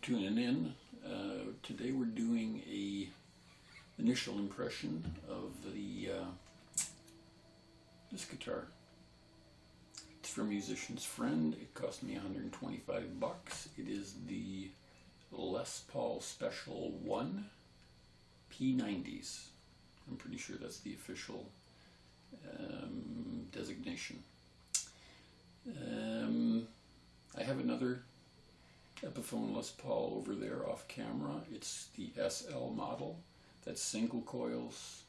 tuning in. Today we're doing a initial impression of this guitar. It's from Musician's Friend. It cost me 125 bucks. It is the Les Paul Special 1 P-90s. I'm pretty sure that's the official designation. I have another Epiphone Les Paul over there off camera. It's the SL model. That's single coils.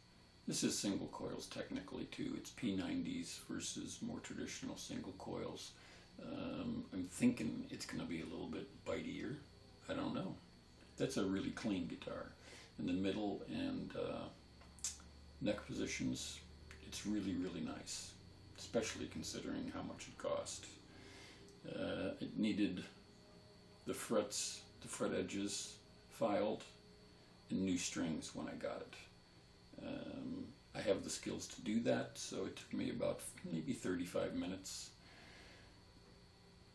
This is single coils technically too. It's P-90s versus more traditional single coils. I'm thinking it's going to be a little bit bitier. I don't know. That's a really clean guitar. In the middle and neck positions, it's really, really nice, especially considering how much it cost. It needed the frets, the fret edges filed, and new strings when I got it. I have the skills to do that, so it took me about maybe 35 minutes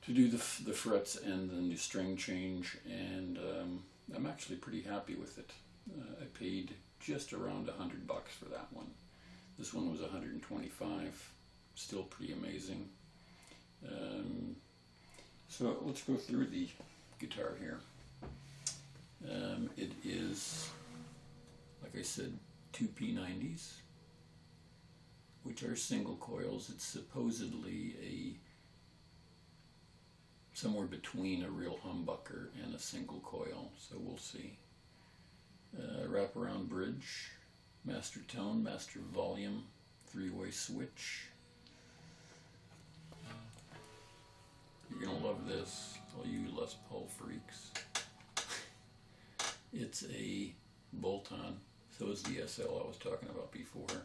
to do the frets and the new string change, and I'm actually pretty happy with it. I paid just around 100 bucks for that one. This one was 125, still pretty amazing. So let's go through the guitar here. It is, like I said, two P-90s, which are single coils. It's supposedly somewhere between a real humbucker and a single coil, so we'll see. Wraparound bridge, master tone, master volume, three-way switch. You're gonna love this, all you Les Paul freaks. It's a bolt-on, so is the SL I was talking about before,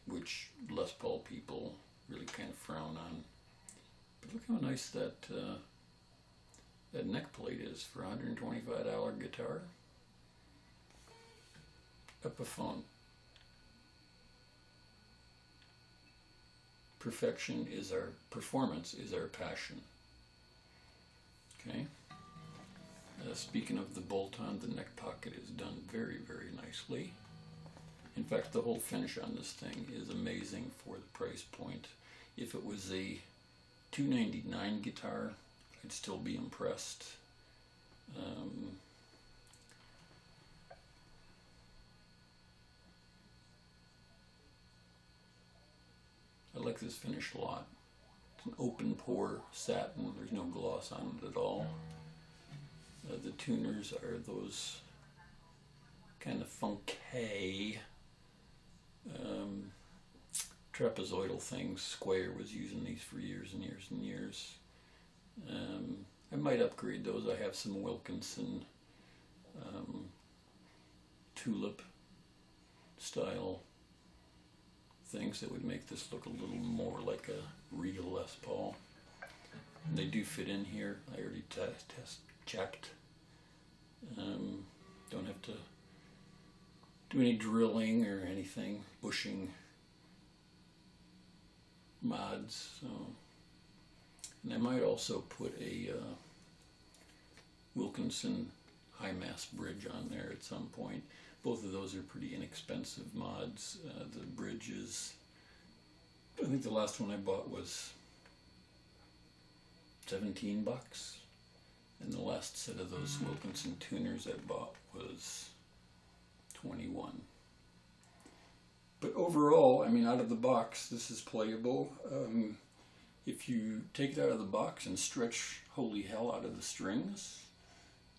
which Les Paul people really kind of frown on. But look how nice that that neck plate is for a $125 guitar. Epiphone. Perfection is our performance, is our passion. Okay. Speaking of the bolt-on, the neck pocket is done very, very nicely. In fact, the whole finish on this thing is amazing for the price point. If it was a $299 guitar, I'd still be impressed. I like this finish a lot. It's an open pore satin. There's no gloss on it at all. The tuners are those kind of funky trapezoidal things. Square was using these for years and years and years. I might upgrade those. I have some Wilkinson tulip style things that would make this look a little more like a real Les Paul. And they do fit in here. I already checked. Don't have to do any drilling or anything, bushing mods. So. And I might also put a Wilkinson high mass bridge on there at some point. Both of those are pretty inexpensive mods. The bridge is, I think the last one I bought was 17 bucks. And the last set of those Wilkinson tuners I bought was 21. But overall, I mean, out of the box, this is playable. If you take it out of the box and stretch holy hell out of the strings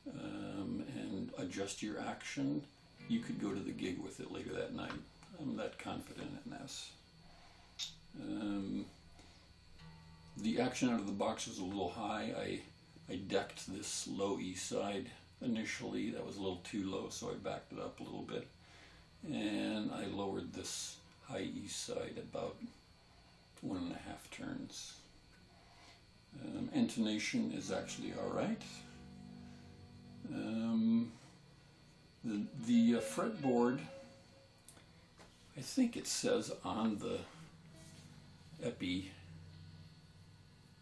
and adjust your action, you could go to the gig with it later that night. I'm that confident in this. The action out of the box was a little high. I decked this low E side initially. That was a little too low, so I backed it up a little bit. And I lowered this high E side about 1.5 turns. Intonation is actually alright. The fretboard, I think it says on the Epi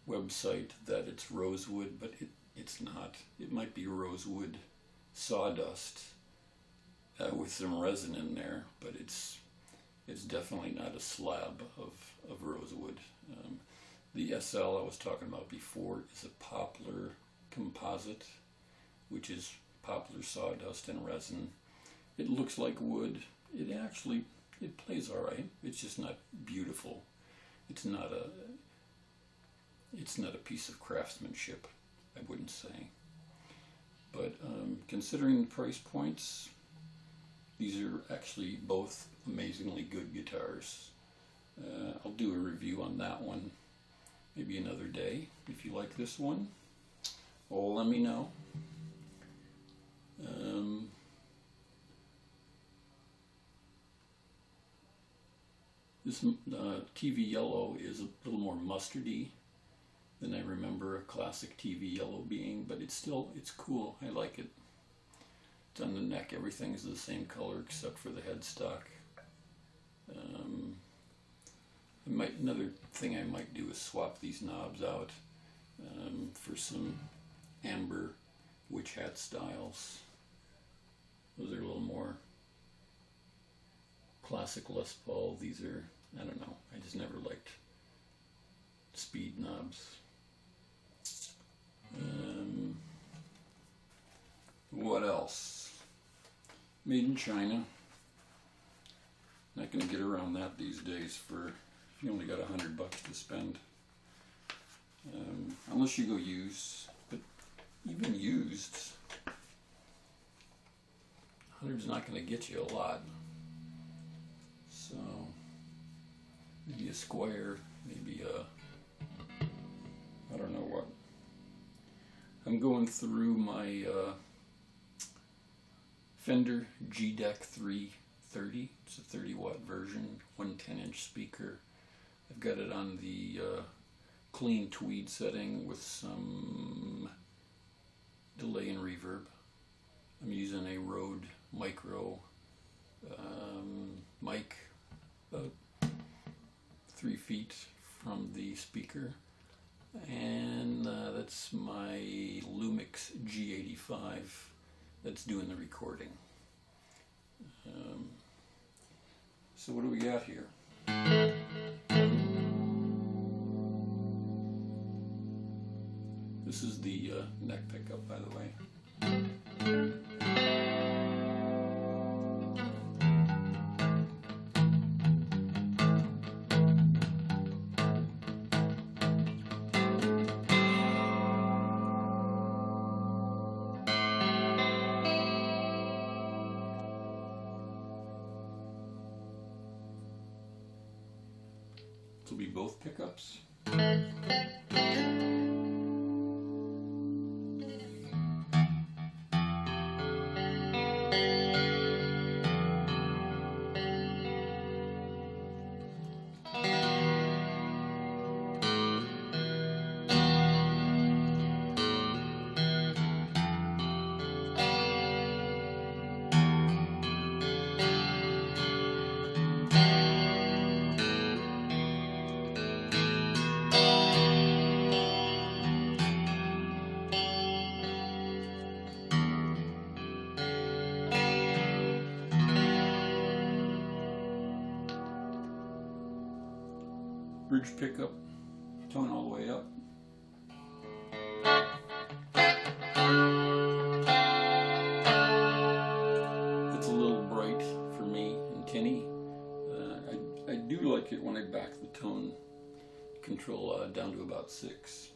website that it's rosewood, but it's not. It might be rosewood sawdust with some resin in there, but it's definitely not a slab of rosewood. The SL I was talking about before is a poplar composite, which is poplar sawdust and resin. It looks like wood. It plays all right. It's just not beautiful. It's not a piece of craftsmanship, I wouldn't say. But considering the price points, these are actually both amazingly good guitars. I'll do a review on that one maybe another day. If you like this one, well, let me know. This TV yellow is a little more mustardy than I remember a classic TV yellow being, but it's cool. I like it. It's on the neck. Everything is the same color except for the headstock. Another thing I might do is swap these knobs out for some amber witch hat styles. Those are a little more classic Les Paul. These are, I don't know, I just never liked speed knobs. What else? Made in China. Not going to get around that these days for if you only got $100 to spend. Unless you go used, but even used, 100's not going to get you a lot. So maybe a square, maybe I don't know what. I'm going through my Fender G-Deck 330. It's a 30-watt version, 110-inch speaker. I've got it on the clean tweed setting with some delay and reverb. I'm using a Rode Micro mic about 3 feet from the speaker, and that's my Lumix G85 that's doing the recording. So what do we got here? This is the neck pickup, by the way. This will be both pickups. Bridge pickup, tone all the way up. It's a little bright for me and tinny. I do like it when I back the tone control down to about 6.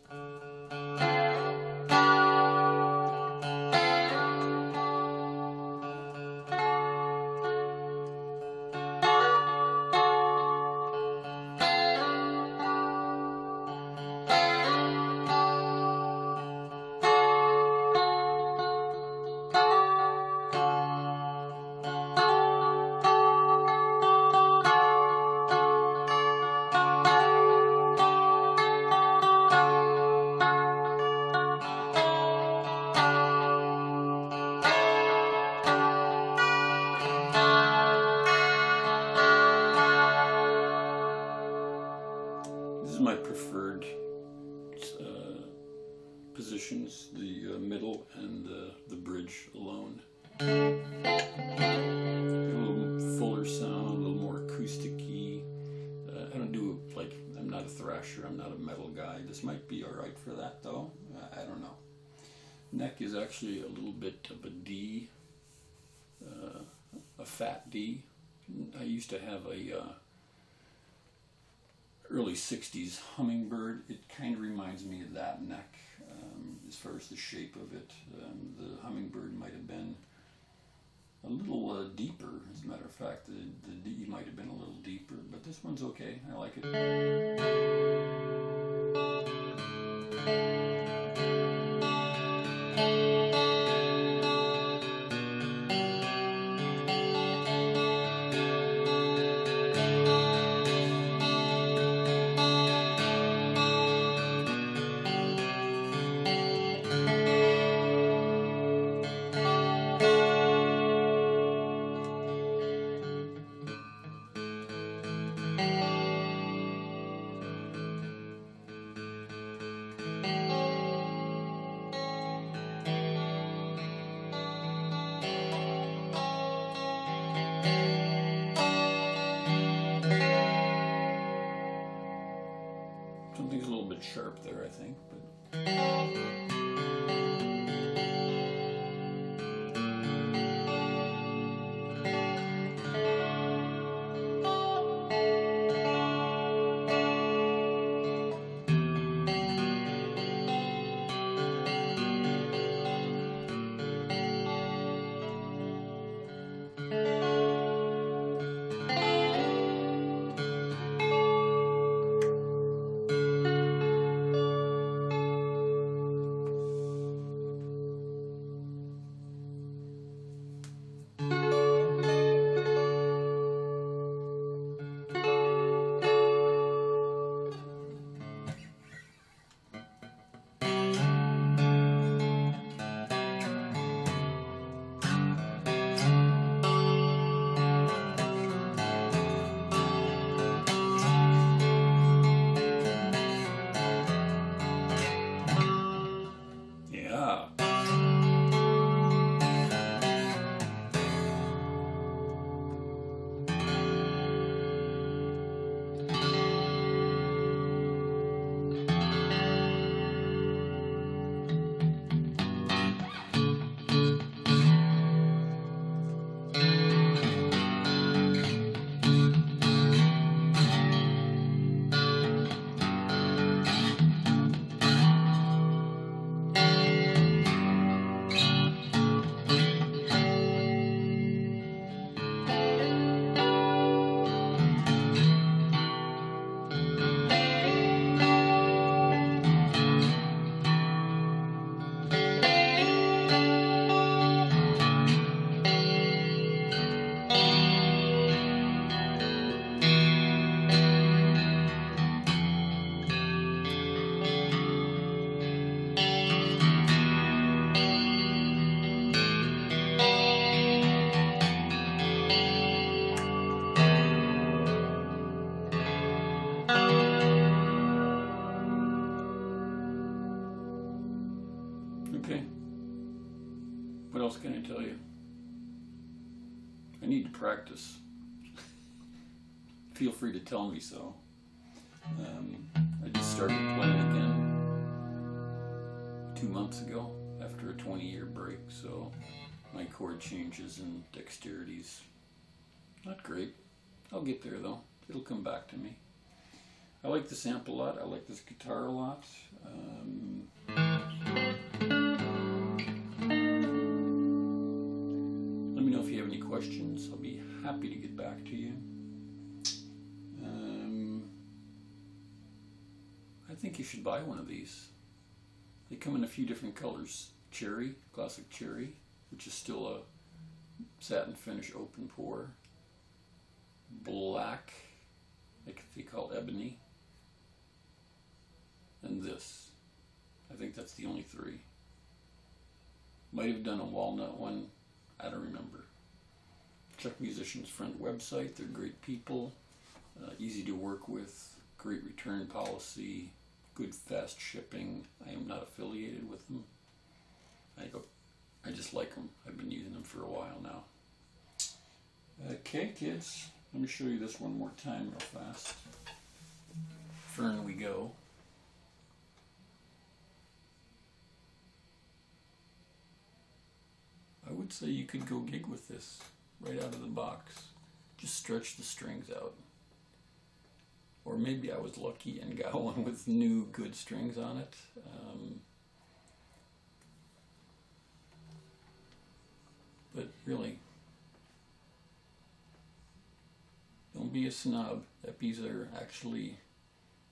This is my preferred positions. The This might be alright for that though. I don't know. Neck is actually a little bit of a D, a fat D. I used to have a early 60s hummingbird. It kind of reminds me of that neck as far as the shape of it. The hummingbird might have been a little deeper. As a matter of fact, the D might have been a little deeper, but this one's okay. I like it. Something's a little bit sharp there, I think, but... Okay. What else can I tell you? I need to practice. Feel free to tell me so. I just started playing again 2 months ago after a 20-year break, so my chord changes and dexterity's not great. I'll get there though. It'll come back to me. I like this amp a lot. I like this guitar a lot. Let me know if you have any questions. I'll be happy to get back to you. I think you should buy one of these. They come in a few different colors. Cherry, classic cherry, which is still a satin finish open pore. Black, like they call ebony. And this. I think that's the only three. Might have done a walnut one. I don't remember. Check Musician's Friend website. They're great people. Easy to work with. Great return policy. Good fast shipping. I am not affiliated with them. I just like them. I've been using them for a while now. Okay, kids. Let me show you this one more time real fast. Fern we go. would say you could go gig with this right out of the box. Just stretch the strings out. Or maybe I was lucky and got one with new good strings on it. But really, don't be a snob. Epis are actually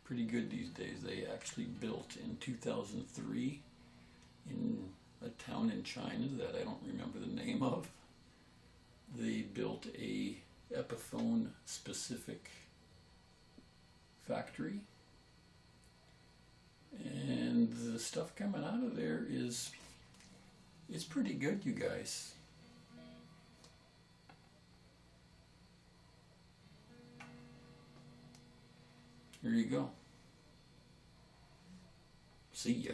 pretty good these days. They actually built in 2003 in a town in China that I don't remember the name of. They built a Epiphone specific factory, and the stuff coming out of there it's pretty good, you guys. Here you go. See ya.